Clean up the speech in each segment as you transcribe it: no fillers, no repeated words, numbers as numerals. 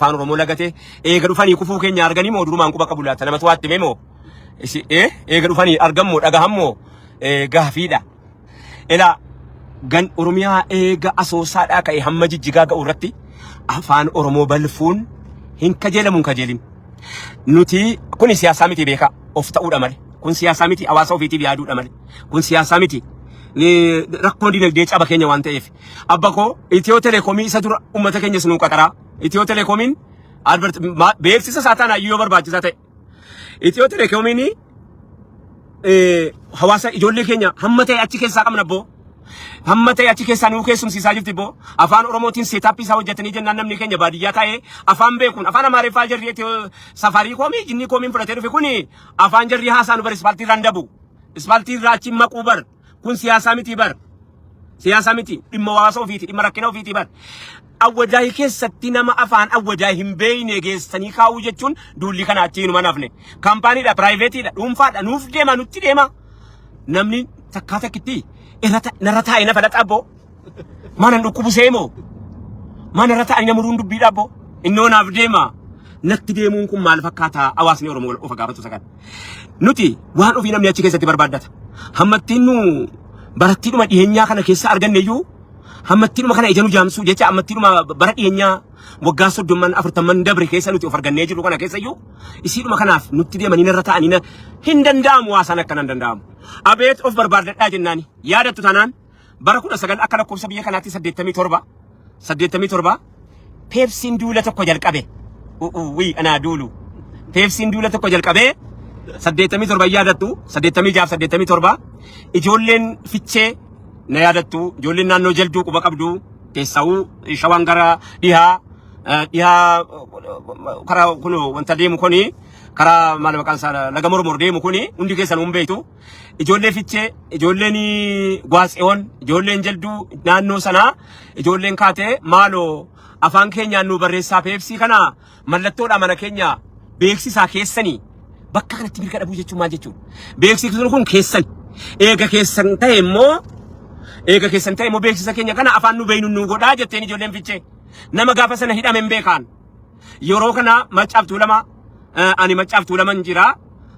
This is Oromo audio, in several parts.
afaan Oromoo lagate eega dhufanii kufuu keenya arganii moo durumaan quba qabu laata namatu waatti meemo eega dhufanii argammoo dhagahammoo gaafiidha ila gan Oromiyaa eega asoosaadhaa ka'e hamma Jijjigaa ga'u irratti afaan Oromoo balfuun hin kajeelamuun kajeelin nuti kun siyaasaa miti beeka of ta'uudha malee kun siyaasaa miti hawaasa ofiitiif yaaduudha malee kun siyaasaa miti rakkoon dinagdee caba keenya waan ta'eef abba koo Itiyoo Telekoomii isa dura uummata keenya sunuu qataraa Itiyoo Telekoomiin beeksisa saataan ayyoo barbaachisaa ta'e Itiyoo Telekoomiin hawaasa ijoollee keenya hamma ta'e achi keessaa qabna boo hamma ta'e achi keessaa nuu keessumsiisaa jirti boo afaan Oromootiin seetaappii isaa hojjetanii jennaan namni keenya baadiyyaa taa'ee afaan beekuun afaan Amaariffaa jarri safarii koomii jinni koomiin fudhatee dhufe kun afaan jarri haasaan bar ispaaltii irraan dabu ispaaltii irraa achi maquu bar kun siyaasaa miti bar siyaasaa miti dhimma hawaasa ofiiti dhimma rakkina ofiiti bar awwajaayii keessatti nama afaan awwajaayii hin beeyne geessanii kaa'uu jechuun duulli kana achi hinuma nafne kaampaaniidha piraayiveetiidha dhuunfaadha nuuf deema nutti deema namni takkaa takkitti narra taa'e na fadhaxa abbo mana dhukkubu seemoo mana irra taa'e namuruun dubbiidha abbo innoo naaf deema natti deemuun kun maal fakkaata hawaasni Oromoo of gaafatu sakan nuti waan ofii namni achi keessatti barbaaddata hammattiin nu barattiidhuma dhiyeenyaa kana keessa arganneeyyuu hammattiidhuma kana ijanu jaamsuu jecha hammattiidhuma bara dhiyeenyaa waggaa 30 dabre keessa nuti of argannee jirru kana keessayyuu isiidhuma kanaaf nutti deemanii narra taa'anii hin danda'amu waasan akkana hin danda'amu abeet of barbaadadhaa jennaani yaadattu tanaan bara 19 akka lakkoofsa biyya kanaatti 87 Peepsiin duula tokko jalqabe anaa duulu Peepsiin duula tokko jalqabe 87 yaadattu 87 ijoolleen fichee na yaadattu ijoolleen naannoo jalduu quba qabdu teessa'uu shawaan gara dhihaa karaa kun wanta deemu kuni karaa maal maqaan isaa laga mormor deemu kuni hundi keessan humbeetu ijoollee fichee ijoolleen Gwaatseewwan ijoolleen jalduu naannoo sanaa ijoolleen kaatee maaloo afaan keenyaan nu barreessaa Peepsii kana mallattoodha mana keenya beeksisaa keessanii bakka kanatti mirga dhabuu jechuun maal jechuun beeksisni kun keessan eega keessan ta'e immoo beeksisa keenya kana afaan nu beeynu nu godhaa jetteen ijoolleen fichee nama gaafa sana hidhamen beekaan yeroo kana Maccaaftuu lama ani Maccaaftuu lama jira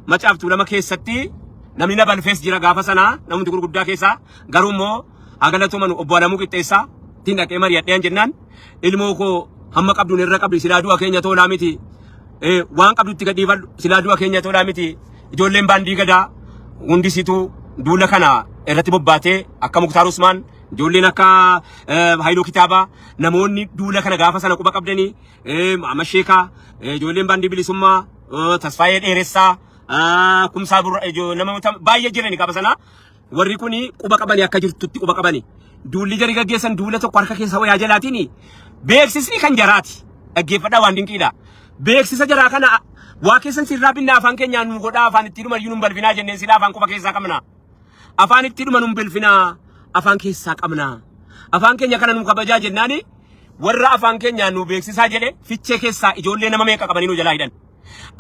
Maccaaftuu lama keessatti namni na balfees jira gaafa sana namni gurguddaa keessaa garuu immoo agalatuman obbo Alamuu Qixxeessaa tiin dhaqee mari'adheen jennaan ilmoo koo hamma qabduun irra qabdi silaa du'a keenya tolaa miti waan qabdutti gadhiifadhu silaa du'a keenya tolaa miti ijoolleen baandii gadaa hundisitu duula kana irratti bobbaatee akka Muktaar Usmaan ijoolleen akka Haayiluu Kitaabaa namoonni duula kana gaafa sana quba qabdanii Muhammad Sheekaa ijoolleen baandii bilisummaa Tasfaayee Dheeressaa Kumsaa namoota baay'ee jirani gaafa sana warri kuni quba qabanii akka jirtutti quba qabanii duulli jari gaggeessan duula tokko harka keessa wayaa jalaatiin beeksisni kan jaraati dhaggeeffadhaa waan dinqiidha beeksisa jaraa kana waa keessan sirraa binnaa afaan keenyaan nu godhaa afaan itti dhuma nu balfinaa jenneen silaa afaan quba keessaa qabna afaan itti dhuma nu bilfinaa afaan keessaa qabna afaan keenya kana nu kabajaa jennaani warra afaan keenyaan nu beeksisaa jedhe fichee keessaa ijoollee nama meeqa qabanii nu jalaa hidhan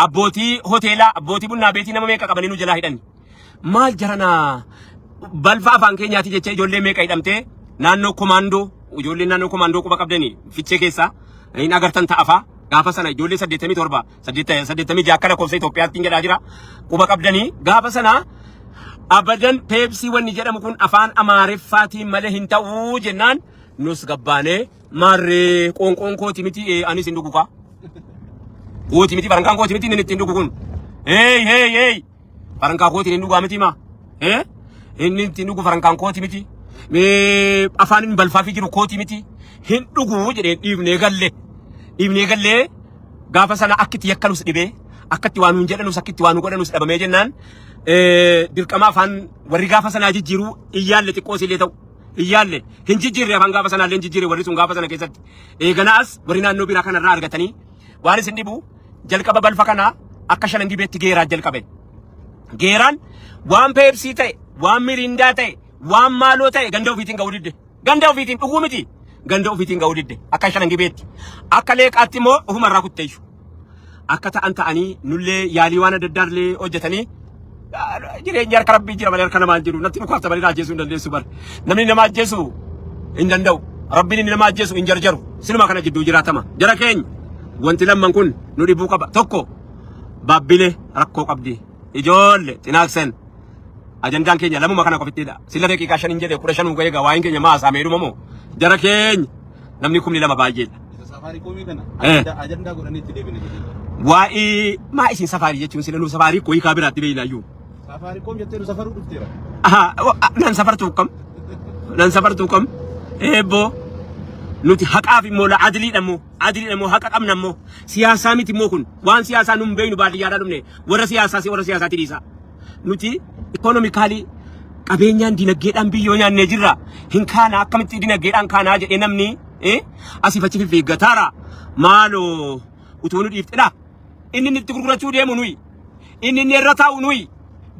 abbootii hoteelaa abbootii bunnaa beetii nama meeqa qabanii nu jalaa hidhan maal jarana balfa afaan keenyaati jecha ijoollee meeqa hidhamtee naannoo komaandoo ijoollee naannoo komaandoo quba qabdanii fichee keessaa hin agartan ta'afaa gaafa sana ijoollee 86 akka lakkoofsa Itoophiyaatti jedhaa jira quba qabdanii gaafa sana abadan Peepsii wanni jedhamu kun afaan Amaariffaatiin malee hin ta'uu jennaan nus gabbaanee maarree qoonqoon kooti miti anis hin dhuguka kooti miti farankaan kooti miti inni ittiin dhugu kun farankaa kooti hin dhugaa miti ma inni ittiin dhugu farankaan kooti miti afaan inni balfaa fi jiru kooti miti hin dhugu jedhee dhiibnee gallee gaafa sana akkitti yakkalus dhibee akkatti waan hin jedhanus akkitti waan godhanus dhabamee jennaan dirqama afaan warri gaafa sanaa jijjiiruu iyyaalle xiqqoo sillee ta'u iyyaalle hin jijjiirre afaan gaafa sanaa illee hin jijjiirre warri sun gaafa sana keessatti eeganaas warri naannoo biraa kanarraa argatanii waan isin dhibu jalqaba balfa kana akka shanan dibeetti geeraa jalqabe geeraan waan Peepsii ta'e waan Mirindaa ta'e waan maaloo ta'e ganda ofiitiin ga'uu didde ganda ofiitiin dhuguu miti ganda ofiitiin ga'uu didde akka shanan dibeetti akka leeqaatti immoo ofumarraa kutteessu akka ta'an ta'anii nullee yaalii waan adda addaallee hojjetanii jireenya harka Rabbii jira malee harka namaa hin jiru natti dhukaafta malee ajjeesuu hin dandeessu bar namni nama ajjeesuu hin danda'u Rabbiin inni nama ajjeesuu hin jarjaru sinuma kana jidduu jiraatama jara keenya wanti lamman kun nu dhibuu qaba. Tokko baabbilee rakkoo qabdi. Ijoollee cinaaksen ajandaan keenya lamuma kana qofittidha. Silla daqiiqaa 5 jedhee 15 ga'ee gaa waa'in keenya maasaa meedhuma moo jara keenya namni kumni lama baay'eedha. Safaariikoomii kana ajandaa godhanii itti deebine jedhee. Waa'ee maa isin safaarii jechuun sila nu safaarii koo hiikaa biraatti beeynaayyuu. Safaariikoom jettee nu safaruu dhufteera. Nan safartuu kam? Nan safartuu kam? Eebboo nuti haqaaf immoo la adiliidhammoo haqa qabna immoo siyaasaa miti immoo kun waan siyaasaa nu hin beeynu baadiyyaadhaa dhumne warra siyaasaati dhiisa. Nuti ikonomikaalii qabeenyaan dinagdeedhaan biyyoo nyaannee jirra. Hin kaana akkamitti dinagdeedhaan kaanaa jedhee namni asii fachi fiiggataara maaloo utuu nu dhiiftedha. Inni itti gurgurachuu deemu nuyi. Inni irra taa'u nuyi.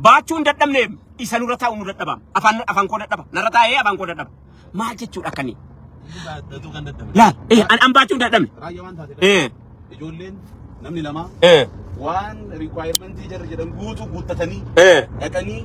Baachuu hin dadhabne isa nurra taa'u nu dadhaba. Afaan koo dadhaba. Narra taa'ee afaan koo dadhaba. Maal jechuudha akkanii? Laal an baachuu hin dadhabne. Raayyaa waan taatedha. Ijoolleen namni lama waan requirement jarri jedhan guutuu guuttatanii dhaqanii